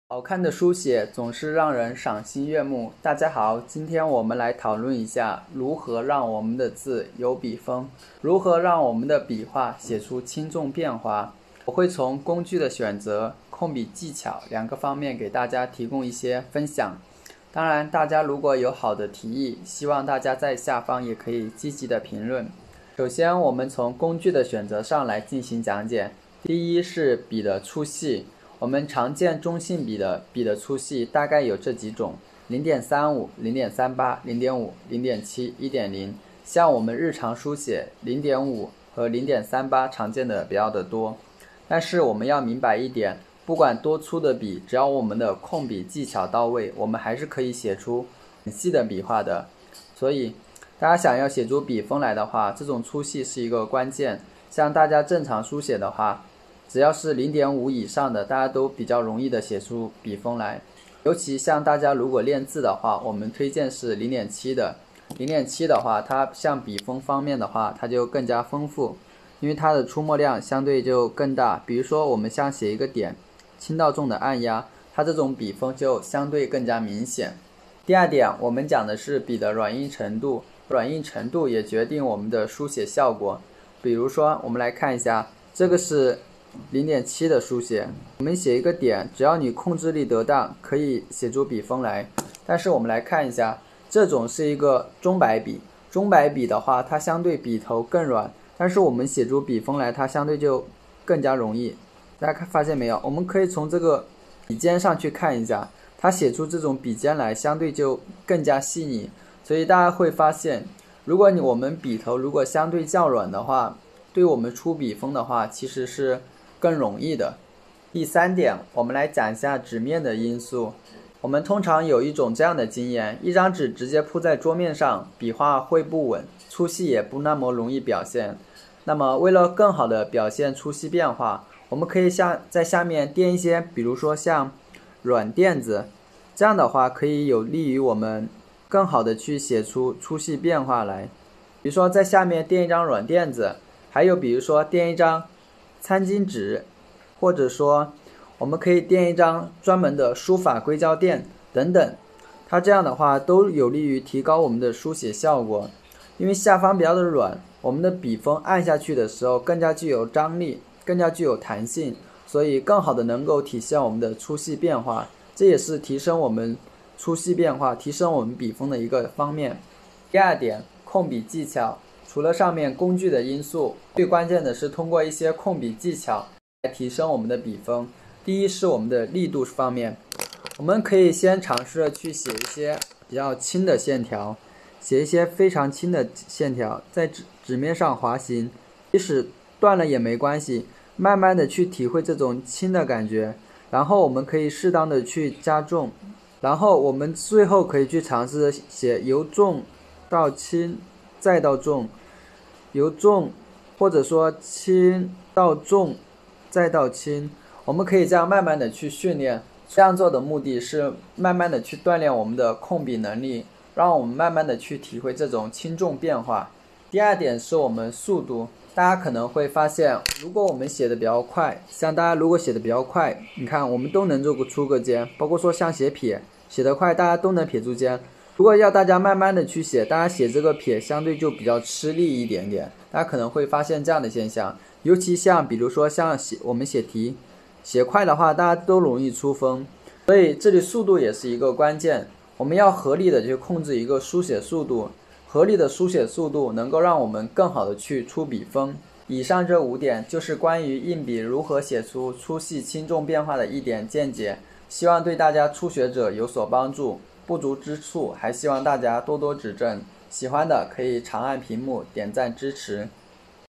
好看的书写总是让人赏心悦目。大家好，今天我们来讨论一下如何让我们的字有笔锋，如何让我们的笔画写出轻重变化。我会从工具的选择、控笔技巧两个方面给大家提供一些分享。当然，大家如果有好的提议，希望大家在下方也可以积极的评论。首先，我们从工具的选择上来进行讲解。第一是笔的粗细。我们常见中性笔的粗细大概有这几种 0.35、0.38、0.5、0.7、1.0。像我们日常书写 0.5 和 0.38 常见的比较的多。但是我们要明白一点，不管多粗的笔，只要我们的控笔技巧到位，我们还是可以写出很细的笔画的。所以大家想要写出笔锋来的话，这种粗细是一个关键。像大家正常书写的话，只要是 0.5 以上的，大家都比较容易的写出笔锋来。尤其像大家如果练字的话，我们推荐是 0.7 的。0.7 的话，它像笔锋方面的话，它就更加丰富，因为它的出墨量相对就更大。比如说我们像写一个点，轻到重的按压，它这种笔锋就相对更加明显。第二点，我们讲的是笔的软硬程度，软硬程度也决定我们的书写效果。比如说我们来看一下，这个是0.7 的书写，我们写一个点，只要你控制力得当，可以写出笔锋来。但是我们来看一下，这种是一个中白笔，中白笔的话，它相对笔头更软，但是我们写出笔锋来，它相对就更加容易。大家发现没有？我们可以从这个笔尖上去看一下，它写出这种笔尖来，相对就更加细腻。所以大家会发现，如果我们笔头如果相对较软的话，对我们出笔锋的话，其实是更容易的。第三点，我们来讲一下纸面的因素。我们通常有一种这样的经验，一张纸直接铺在桌面上，笔画会不稳，粗细也不那么容易表现。那么为了更好的表现粗细变化，我们可以在下面垫一些，比如说像软垫子，这样的话可以有利于我们更好的去写出粗细变化来。比如说在下面垫一张软垫子，还有比如说垫一张餐巾纸，或者说我们可以垫一张专门的书法硅胶垫等等，它这样的话都有利于提高我们的书写效果。因为下方比较的软，我们的笔锋按下去的时候更加具有张力，更加具有弹性，所以更好的能够体现我们的粗细变化，这也是提升我们粗细变化、提升我们笔锋的一个方面。第二点，控笔技巧。除了上面工具的因素，最关键的是通过一些控笔技巧来提升我们的笔锋。第一是我们的力度方面，我们可以先尝试着去写一些比较轻的线条，写一些非常轻的线条，在纸面上滑行，即使断了也没关系，慢慢的去体会这种轻的感觉。然后我们可以适当的去加重，然后我们最后可以去尝试写由重到轻再到重，由重或者说轻到重再到轻，我们可以这样慢慢的去训练。这样做的目的是慢慢的去锻炼我们的控笔能力，让我们慢慢的去体会这种轻重变化。第二点是我们速度，大家可能会发现，如果我们写的比较快，像大家如果写的比较快，你看我们都能出个尖，包括说像写撇，写得快大家都能撇出尖。如果要大家慢慢的去写，大家写这个撇相对就比较吃力一点点，大家可能会发现这样的现象。尤其像比如说像我们写题，写快的话大家都容易出锋，所以这里速度也是一个关键。我们要合理的去控制一个书写速度，合理的书写速度能够让我们更好的去出笔锋。以上这5点就是关于硬笔如何写出粗细轻重变化的一点见解，希望对大家初学者有所帮助。不足之处还希望大家多多指正，喜欢的可以长按屏幕点赞支持。